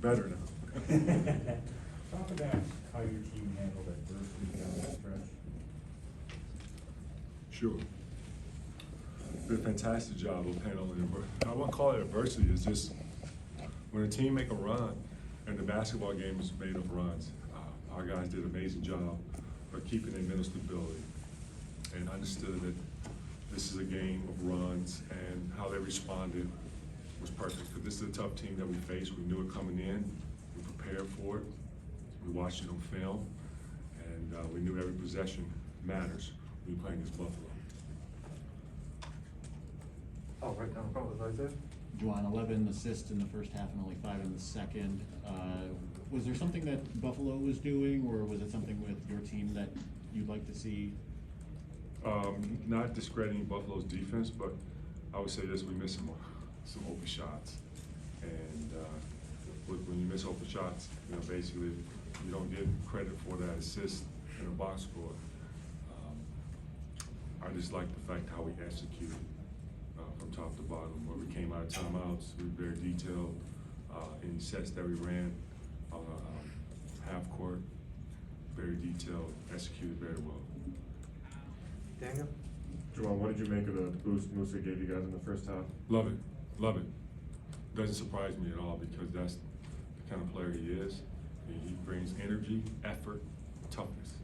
better now. Talk about how your team handled adversity down the stretch. Sure. Did a fantastic job of handling it. I won't call it adversity, it's just when a team make a run, and the basketball game is made of runs, our guys did an amazing job of keeping their mental stability and understood that this is a game of runs, and how they responded was perfect. Because this is a tough team that we faced. We knew it coming in. We prepared for it. We watched it on film, and we knew every possession matters when you're playing against Buffalo. Oh, right down front was Isaiah. Juwan, 11 assists in the first half and only 5 in the second. Was there something that Buffalo was doing, or was it something with your team that you'd like to see? Not discrediting Buffalo's defense, but I would say this: we missed some open shots, and when you miss open shots, basically you don't get credit for that assist in a box score. I just like the fact how we executed from top to bottom. When we came out of timeouts, we were very detailed in sets that we ran on half court. Very detailed, executed very well. Daniel? Juwan, what did you make of the boost Musa gave you guys in the first half? Love it, love it. Doesn't surprise me at all, because that's the kind of player he is. He brings energy, effort, toughness.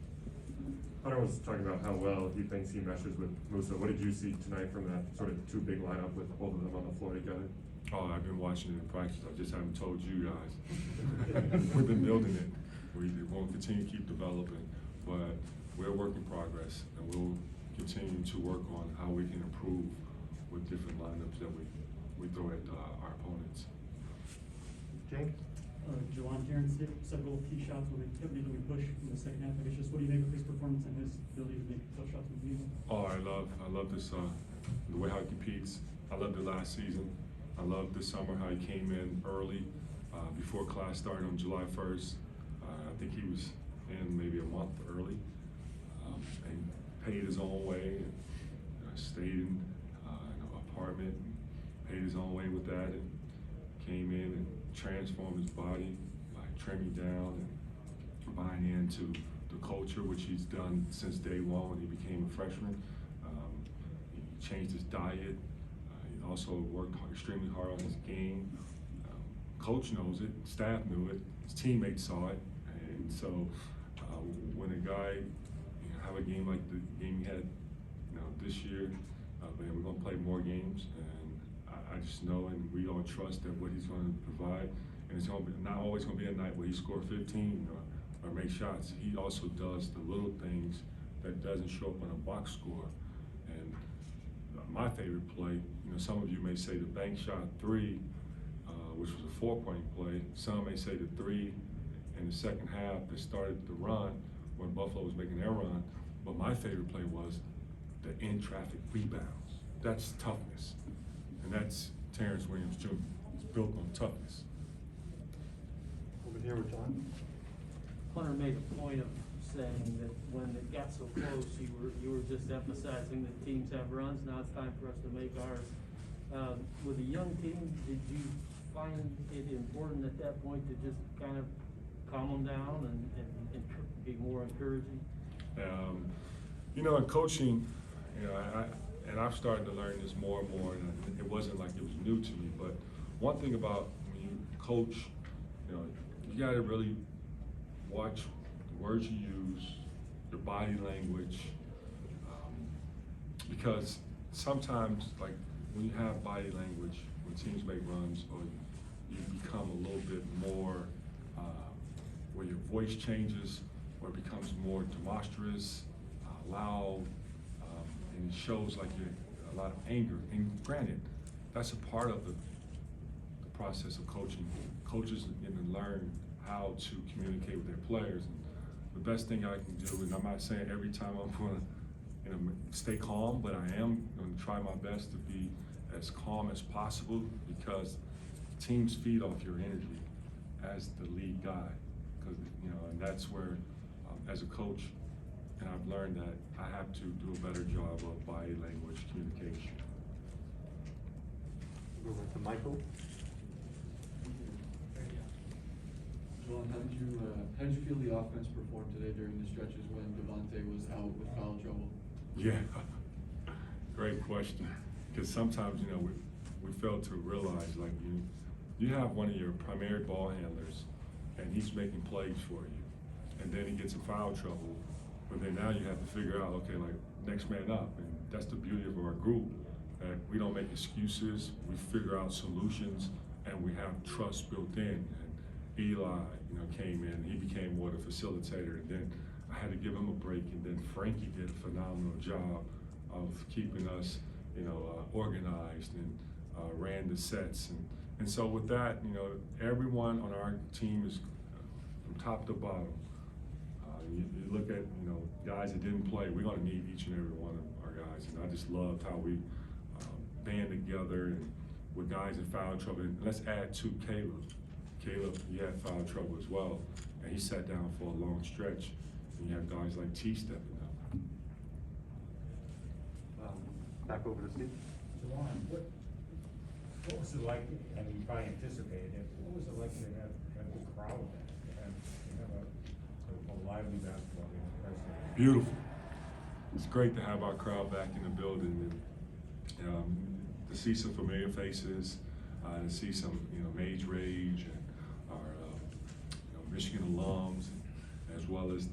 Hunter was talking about how well he thinks he meshes with Musa. What did you see tonight from that sort of two big lineup with both of them on the floor together? Oh, I've been watching it in practice. I just haven't told you guys. We've been building it. We won't continue to keep developing, but we're a work in progress, and we'll continue to work on how we can improve with different lineups that we throw at our opponents. James? Juwan, Terrence hit several key shots when we push in the second half. I guess just what do you make of his performance and his ability to make those shots with you? Oh, I love this, the way how he competes. I loved it last season. I loved this summer how he came in early, before class started on July 1st. I think he was in maybe a month early, and paid his own way, and stayed in an apartment, and paid his own way with that, and came in and transformed his body by trimming down and buying into the culture, which he's done since day one when he became a freshman. He changed his diet. He also worked extremely hard on his game. Coach knows it, staff knew it, his teammates saw it, and so when a guy have a game like the game he had this year, man, we're going to play more games, and I just know, and we all trust that what he's going to provide, and it's not always going to be a night where he score 15 or make shots. He also does the little things that doesn't show up on a box score. And my favorite play, some of you may say the bank shot 3, which was a 4-point play. Some may say the 3 in the second half that started the run when Buffalo was making their run. But my favorite play was the in-traffic rebounds. That's toughness. And that's Terrence Williams Jr. It's built on toughness. Over here with John? Hunter made a point of saying that when it got so close, you were just emphasizing that teams have runs. Now it's time for us to make ours. With a young team, did you find it important at that point to just kind of calm them down and be more encouraging? In coaching, I've started to learn this more and more, and it wasn't like it was new to me, but one thing about when you coach, you gotta really watch the words you use, your body language, because sometimes, like, when you have body language, when teams make runs, or you become a little bit more, where your voice changes, or it becomes more demonstrous, loud, and it shows like you're a lot of anger. And granted, that's a part of the process of coaching. Coaches need to learn how to communicate with their players. And the best thing I can do, and I'm not saying every time I'm going to stay calm, but I am going to try my best to be as calm as possible, because teams feed off your energy as the lead guy. Because and that's where, as a coach, and I've learned that I have to do a better job of body language communication. Over to Michael. Juwan, how did you feel the offense performed today during the stretches when Devontae was out with foul trouble? Yeah, great question. Because sometimes, you know, we fail to realize, like, you have one of your primary ball handlers, and he's making plays for you, and then he gets in foul trouble, but then now you have to figure out, okay, like, next man up, and that's the beauty of our group, that we don't make excuses, we figure out solutions, and we have trust built in. And Eli, you know, came in, he became more the facilitator, and then I had to give him a break, and then Frankie did a phenomenal job of keeping us, you know, organized and ran the sets. And so with that, you know, everyone on our team is from top to bottom. You look at, you know, guys that didn't play, we're gonna need each and every one of our guys. And I just loved how we band together and with guys in foul trouble. And let's add to Caleb. Caleb, he had foul trouble as well, and he sat down for a long stretch. And you have guys like T stepping up. Back over to Steve. Juwan, what was it like, and you probably anticipated it, what was it like to have a crowd back, to have a lively basketball game? Beautiful. It's great to have our crowd back in the building, and to see some familiar faces, to see some, you know, Mage Rage and our you know, Michigan alums, as well as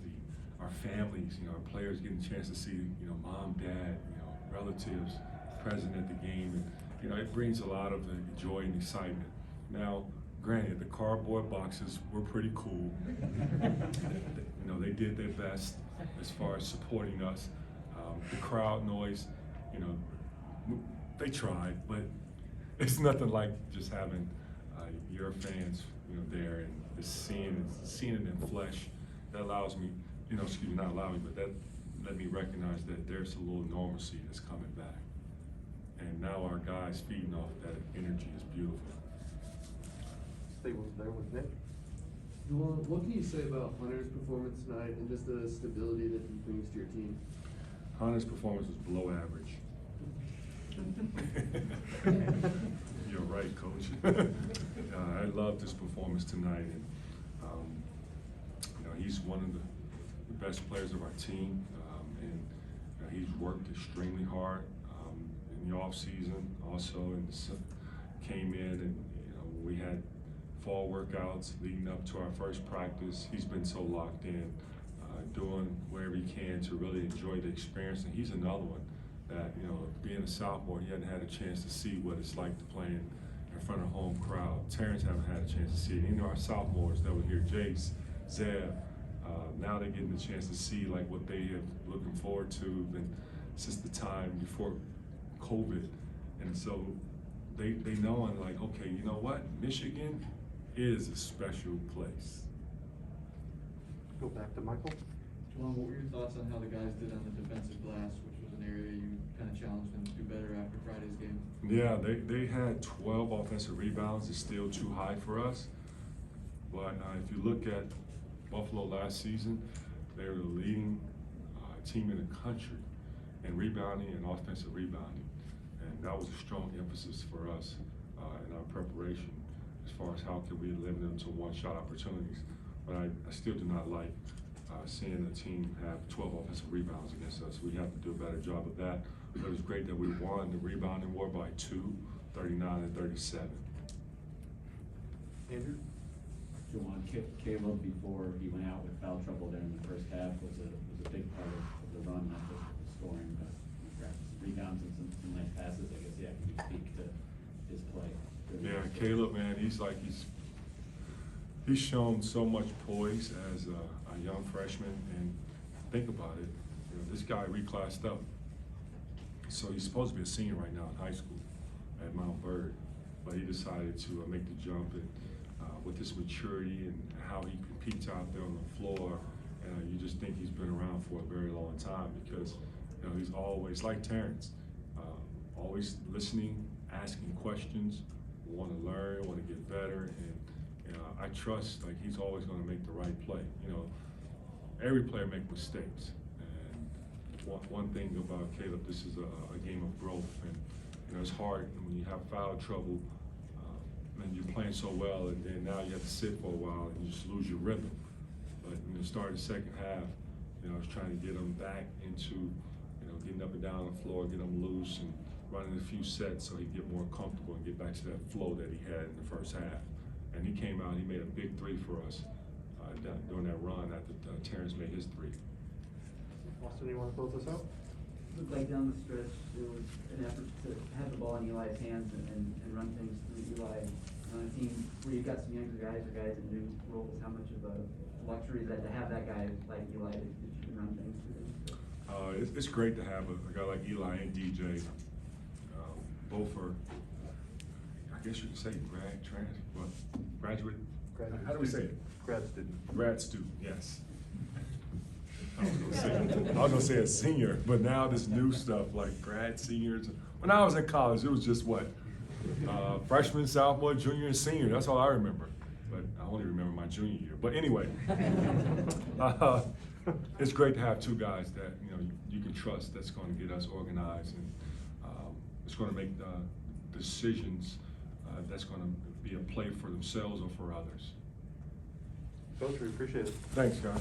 our families, you know, our players getting a chance to see, you know, mom, dad, you know, relatives present at the game, and you know, it brings a lot of joy and excitement. Now, granted, the cardboard boxes were pretty cool. You know, they did their best as far as supporting us. The crowd noise, you know, they tried, but it's nothing like just having your fans, you know, there and just seeing it in flesh. That allows me, you know, excuse me, not allow me, but that let me recognize that there's a little normalcy that's coming back. And now our guys feeding off that energy is beautiful. Stay there with Nick. Juwan, what can you say about Hunter's performance tonight and just the stability that he brings to your team? Hunter's performance was below average. You're right, Coach. I loved his performance tonight, and you know, he's one of the best players of our team, and you know, he's worked extremely hard in the off season. Also, and came in, and you know, we had fall workouts leading up to our first practice. He's been so locked in, doing whatever he can to really enjoy the experience. And he's another one that, you know, being a sophomore, he hadn't had a chance to see what it's like to play in front of a home crowd. Terrence haven't had a chance to see it. You know, our sophomores that were here, Jace, Zev, now they're getting the chance to see like what they have looking forward to and since the time before COVID. And so they know, and like, okay, you know what? Michigan is a special place. Go back to Michael. Juwan, what were your thoughts on how the guys did on the defensive glass, which was an area you kind of challenged them to do better after Friday's game? Yeah, they had 12 offensive rebounds. It's still too high for us. But if you look at Buffalo last season, they were the leading team in the country in rebounding and offensive rebounding. And that was a strong emphasis for us in our preparation as far as how can we limit them to one-shot opportunities. But I still do not like seeing the team have 12 offensive rebounds against us. We have to do a better job of that. But it was great that we won the rebounding war by 2, 39 and 37. Andrew. Juwan, Caleb, before he went out with foul trouble there in the first half, was a big part of the run, not just the scoring, but perhaps rebounds and some nice passes. I guess, yeah, can you speak to his play? Yeah, Caleb, man, he's shown so much poise as a young freshman, and think about it, you know, this guy reclassed up. So he's supposed to be a senior right now in high school at Mount Bird, but he decided to make the jump, and with his maturity and how he competes out there on the floor, you just think he's been around for a very long time because, you know, he's always like Terrence, always listening, asking questions, want to learn, want to get better, and I trust like he's always going to make the right play. You know, every player makes mistakes, and one thing about Caleb, this is a game of growth, and you know it's hard when you have foul trouble. and you're playing so well, and then now you have to sit for a while and you just lose your rhythm. But when you start the second half, you know, I was trying to get him back into, you know, getting up and down the floor, get him loose and running a few sets so he'd get more comfortable and get back to that flow that he had in the first half. And he came out, he made a big three for us during that run after Terrence made his three. Austin, you wanna close this out? Looked like down the stretch, there was an effort to have the ball in Eli's hands and run things through Eli. On a team where you've got some younger guys or guys in new roles, how much of a luxury is that to have that guy like Eli that you can run things through? It's great to have a guy like Eli and DJ. Both are, I guess you could say, graduate. How do we say it? Grad student. Grad student, yes. I was gonna say a senior, but now this new stuff like grad seniors. When I was in college, it was just what? Freshman, sophomore, junior, and senior. That's all I remember. But I only remember my junior year. But anyway, it's great to have two guys that you can trust. That's going to get us organized, and it's going to make decisions that's going to be a play for themselves or for others. Coach, we appreciate it. Thanks, guys.